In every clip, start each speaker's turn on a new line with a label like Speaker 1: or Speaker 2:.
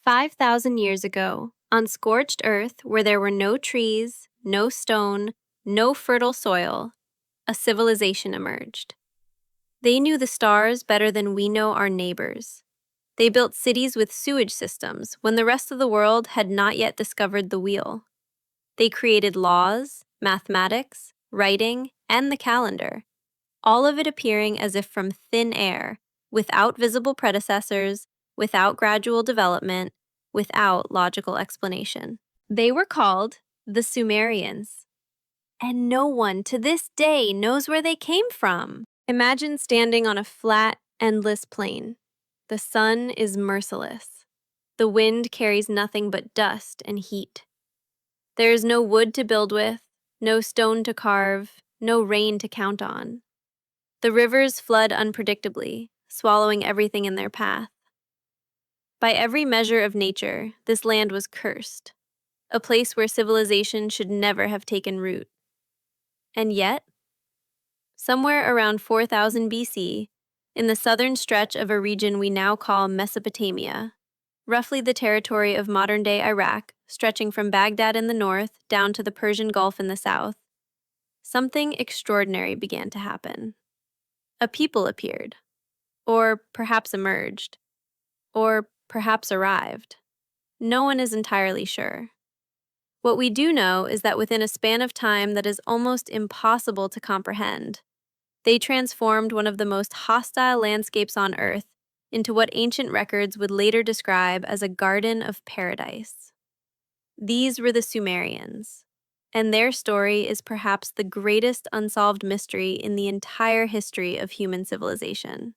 Speaker 1: 5,000 years ago, on scorched earth where there were no trees, no stone, no fertile soil, a civilization emerged. They knew the stars better than we know our neighbors. They built cities with sewage systems when the rest of the world had not yet discovered the wheel. They created laws, mathematics, writing, and the calendar, all of it appearing as if from thin air, without visible predecessors, without gradual development, without logical explanation. They were called the Sumerians. And no one to this day knows where they came from. Imagine standing on a flat, endless plain. The sun is merciless. The wind carries nothing but dust and heat. There is no wood to build with, no stone to carve, no rain to count on. The rivers flood unpredictably, swallowing everything in their path. By every measure of nature, this land was cursed, a place where civilization should never have taken root. And yet, somewhere around 4000 BC, in the southern stretch of a region we now call Mesopotamia, roughly the territory of modern-day Iraq, stretching from Baghdad in the north down to the Persian Gulf in the south, something extraordinary began to happen. A people appeared, or perhaps emerged, or perhaps arrived. No one is entirely sure. What we do know is that within a span of time that is almost impossible to comprehend, they transformed one of the most hostile landscapes on Earth into what ancient records would later describe as a garden of paradise. These were the Sumerians, and their story is perhaps the greatest unsolved mystery in the entire history of human civilization.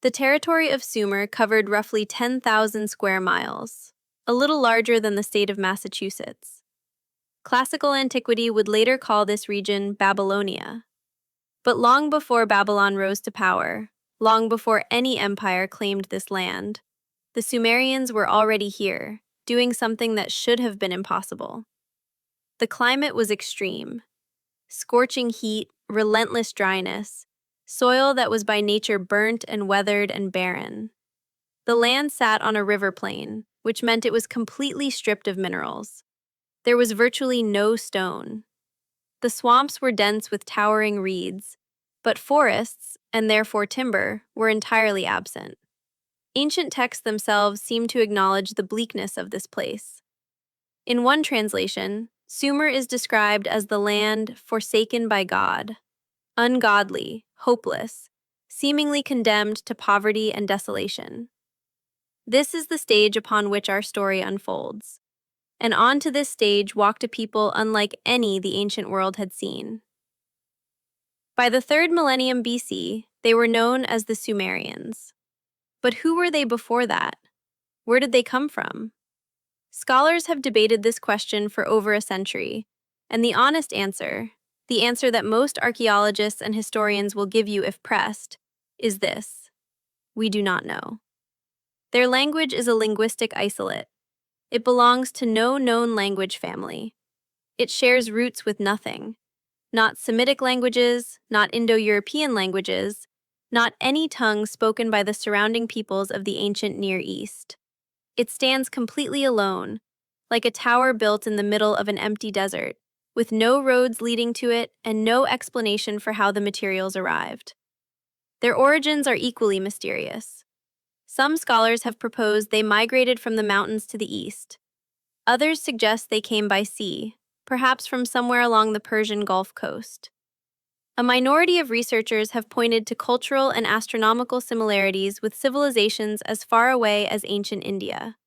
Speaker 1: The territory of Sumer covered roughly 10,000 square miles, a little larger than the state of Massachusetts. Classical antiquity would later call this region Babylonia. But long before Babylon rose to power, long before any empire claimed this land, the Sumerians were already here, doing something that should have been impossible. The climate was extreme. Scorching heat, relentless dryness, soil that was by nature burnt and weathered and barren. The land sat on a river plain, which meant it was completely stripped of minerals. There was virtually no stone. The swamps were dense with towering reeds, but forests, and therefore timber, were entirely absent. Ancient texts themselves seem to acknowledge the bleakness of this place. In one translation, Sumer is described as the land forsaken by God, ungodly, hopeless, seemingly condemned to poverty and desolation. This is the stage upon which our story unfolds. And onto this stage walked a people unlike any the ancient world had seen. By the 3rd millennium BC, they were known as the Sumerians. But who were they before that? Where did they come from? Scholars have debated this question for over a century, and the honest answer, the answer that most archaeologists and historians will give you if pressed, is this: we do not know. Their language is a linguistic isolate. It belongs to no known language family. It shares roots with nothing. Not Semitic languages, not Indo-European languages, not any tongue spoken by the surrounding peoples of the ancient Near East. It stands completely alone, like a tower built in the middle of an empty desert, with no roads leading to it and no explanation for how the materials arrived. Their origins are equally mysterious. Some scholars have proposed they migrated from the mountains to the east. Others suggest they came by sea, perhaps from somewhere along the Persian Gulf coast. A minority of researchers have pointed to cultural and astronomical similarities with civilizations as far away as ancient India.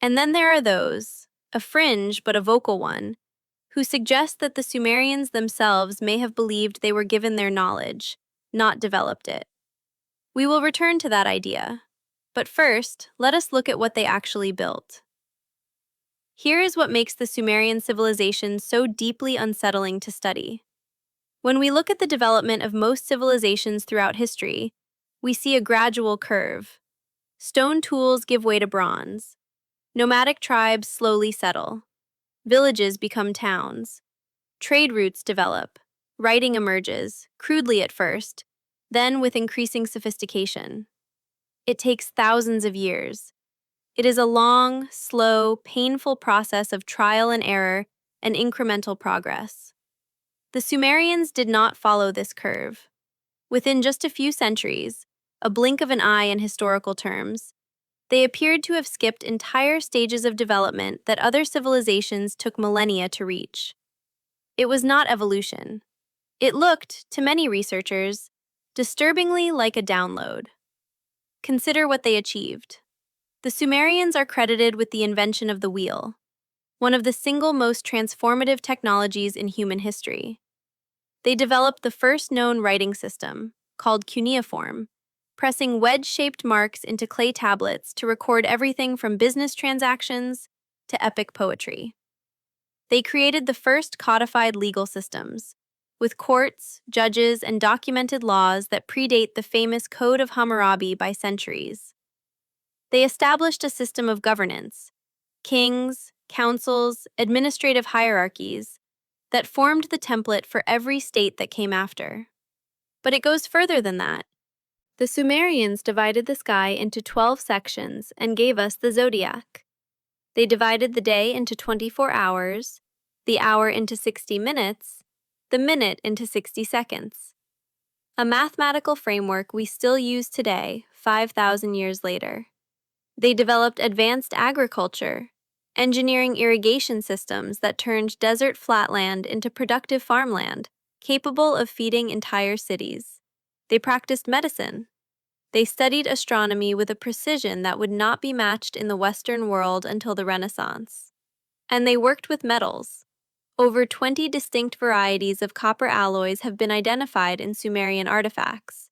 Speaker 1: And then there are those, a fringe but a vocal one, who suggest that the Sumerians themselves may have believed they were given their knowledge, not developed it. We will return to that idea. But first, let us look at what they actually built. Here is what makes the Sumerian civilization so deeply unsettling to study. When we look at the development of most civilizations throughout history, we see a gradual curve. Stone tools give way to bronze. Nomadic tribes slowly settle. Villages become towns. Trade routes develop. Writing emerges, crudely at first, then with increasing sophistication. It takes thousands of years. It is a long, slow, painful process of trial and error and incremental progress. The Sumerians did not follow this curve. Within just a few centuries, a blink of an eye in historical terms, they appeared to have skipped entire stages of development that other civilizations took millennia to reach. It was not evolution. It looked, to many researchers, disturbingly like a download. Consider what they achieved. The Sumerians are credited with the invention of the wheel, one of the single most transformative technologies in human history. They developed the first known writing system, called cuneiform, pressing wedge-shaped marks into clay tablets to record everything from business transactions to epic poetry. They created the first codified legal systems, with courts, judges, and documented laws that predate the famous Code of Hammurabi by centuries. They established a system of governance, kings, councils, administrative hierarchies, that formed the template for every state that came after. But it goes further than that. The Sumerians divided the sky into 12 sections and gave us the zodiac. They divided the day into 24 hours, the hour into 60 minutes, the minute into 60 seconds. A mathematical framework we still use today, 5,000 years later. They developed advanced agriculture, engineering irrigation systems that turned desert flatland into productive farmland, capable of feeding entire cities. They practiced medicine. They studied astronomy with a precision that would not be matched in the Western world until the Renaissance. And they worked with metals. Over 20 distinct varieties of copper alloys have been identified in Sumerian artifacts,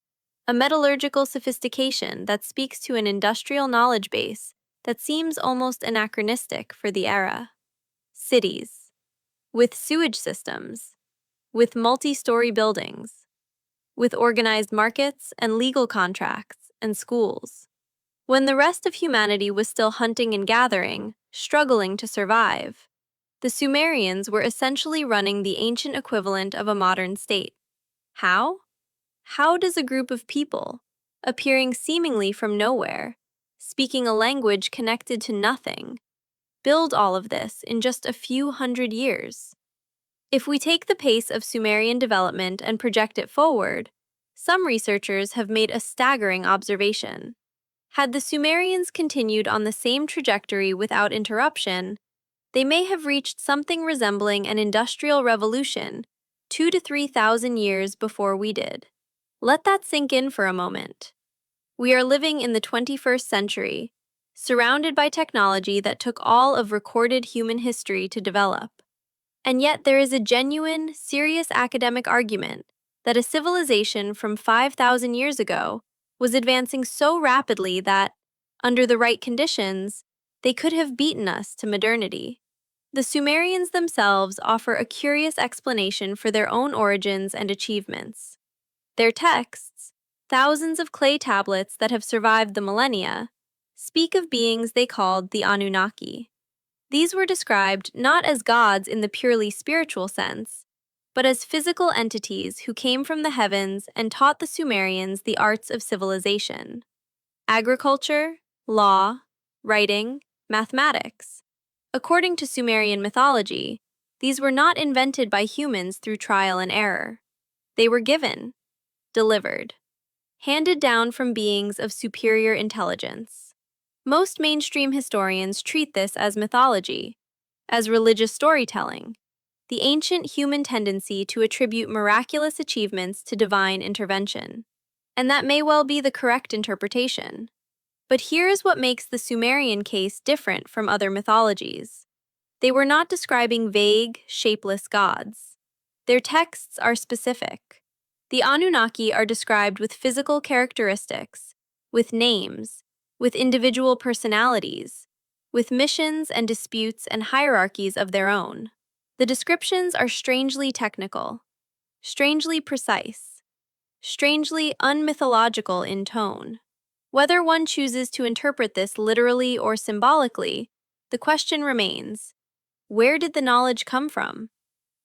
Speaker 1: a metallurgical sophistication that speaks to an industrial knowledge base that seems almost anachronistic for the era. Cities, with sewage systems, with multi-story buildings, with organized markets and legal contracts and schools. When the rest of humanity was still hunting and gathering, struggling to survive, the Sumerians were essentially running the ancient equivalent of a modern state. How? How does a group of people, appearing seemingly from nowhere, speaking a language connected to nothing, build all of this in just a few hundred years? If we take the pace of Sumerian development and project it forward, some researchers have made a staggering observation. Had the Sumerians continued on the same trajectory without interruption, they may have reached something resembling an industrial revolution 2,000 to 3,000 years before we did. Let that sink in for a moment. We are living in the 21st century, surrounded by technology that took all of recorded human history to develop. And yet there is a genuine, serious academic argument that a civilization from 5,000 years ago was advancing so rapidly that, under the right conditions, they could have beaten us to modernity. The Sumerians themselves offer a curious explanation for their own origins and achievements. Their texts, thousands of clay tablets that have survived the millennia, speak of beings they called the Anunnaki. These were described not as gods in the purely spiritual sense, but as physical entities who came from the heavens and taught the Sumerians the arts of civilization: agriculture, law, writing, mathematics. According to Sumerian mythology, these were not invented by humans through trial and error. They were given, delivered, handed down from beings of superior intelligence. Most mainstream historians treat this as mythology, as religious storytelling, the ancient human tendency to attribute miraculous achievements to divine intervention. And that may well be the correct interpretation. But here is what makes the Sumerian case different from other mythologies. They were not describing vague, shapeless gods. Their texts are specific. The Anunnaki are described with physical characteristics, with names, with individual personalities, with missions and disputes and hierarchies of their own. The descriptions are strangely technical, strangely precise, strangely unmythological in tone. Whether one chooses to interpret this literally or symbolically, the question remains: where did the knowledge come from?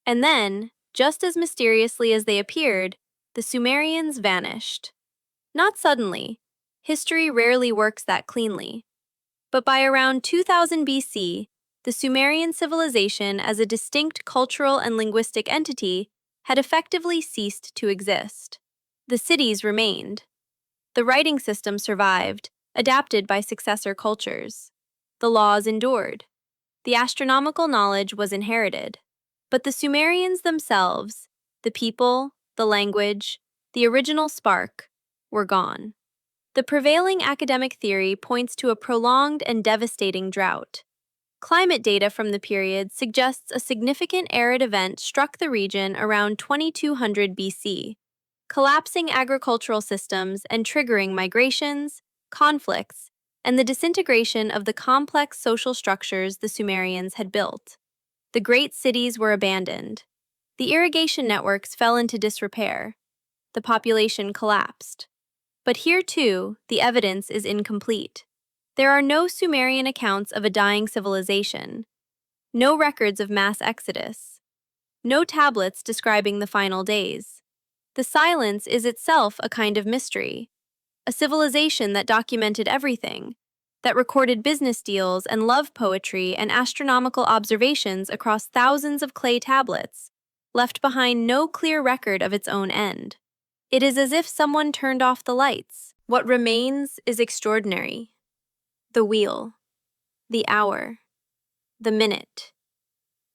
Speaker 1: And then, just as mysteriously as they appeared, the Sumerians vanished. Not suddenly. History rarely works that cleanly. But by around 2000 BC, the Sumerian civilization as a distinct cultural and linguistic entity had effectively ceased to exist. The cities remained. The writing system survived, adapted by successor cultures. The laws endured. The astronomical knowledge was inherited. But the Sumerians themselves, the people, the language, the original spark, were gone. The prevailing academic theory points to a prolonged and devastating drought. Climate data from the period suggests a significant arid event struck the region around 2200 BC, collapsing agricultural systems and triggering migrations, conflicts, and the disintegration of the complex social structures the Sumerians had built. The great cities were abandoned. The irrigation networks fell into disrepair. The population collapsed. But here, too, the evidence is incomplete. There are no Sumerian accounts of a dying civilization, no records of mass exodus, no tablets describing the final days. The silence is itself a kind of mystery, a civilization that documented everything, that recorded business deals and love poetry and astronomical observations across thousands of clay tablets, left behind no clear record of its own end. It is as if someone turned off the lights. What remains is extraordinary. The wheel, the hour, the minute,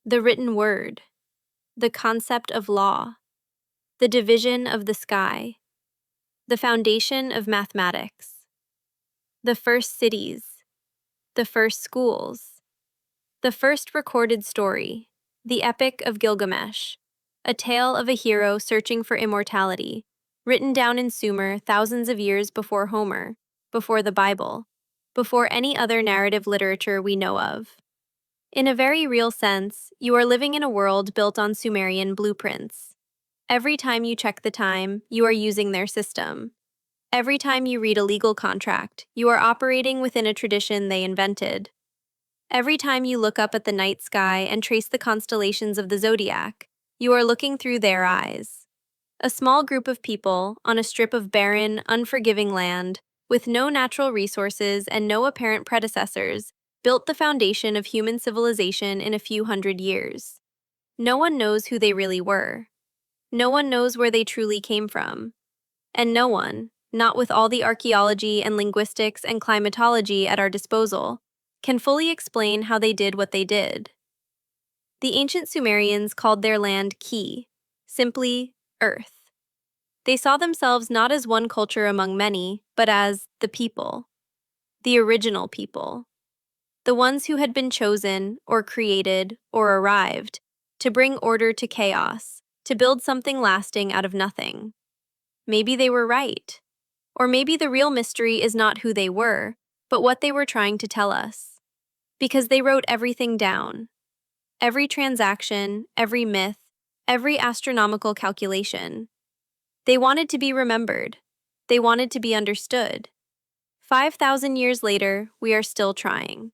Speaker 1: the written word, the concept of law, the division of the sky, the foundation of mathematics, the first cities, the first schools, the first recorded story, the Epic of Gilgamesh, a tale of a hero searching for immortality, written down in Sumer thousands of years before Homer, before the Bible, before any other narrative literature we know of. In a very real sense, you are living in a world built on Sumerian blueprints. Every time you check the time, you are using their system. Every time you read a legal contract, you are operating within a tradition they invented. Every time you look up at the night sky and trace the constellations of the zodiac, you are looking through their eyes. A small group of people, on a strip of barren, unforgiving land, with no natural resources and no apparent predecessors, built the foundation of human civilization in a few hundred years. No one knows who they really were. No one knows where they truly came from. And no one, not with all the archaeology and linguistics and climatology at our disposal, can fully explain how they did what they did. The ancient Sumerians called their land Ki, simply Earth. They saw themselves not as one culture among many, but as the people, the original people, the ones who had been chosen, or created, or arrived, to bring order to chaos, to build something lasting out of nothing. Maybe they were right. Or maybe the real mystery is not who they were, but what they were trying to tell us. Because they wrote everything down. Every transaction, every myth, every astronomical calculation. They wanted to be remembered. They wanted to be understood. 5,000 years later, we are still trying.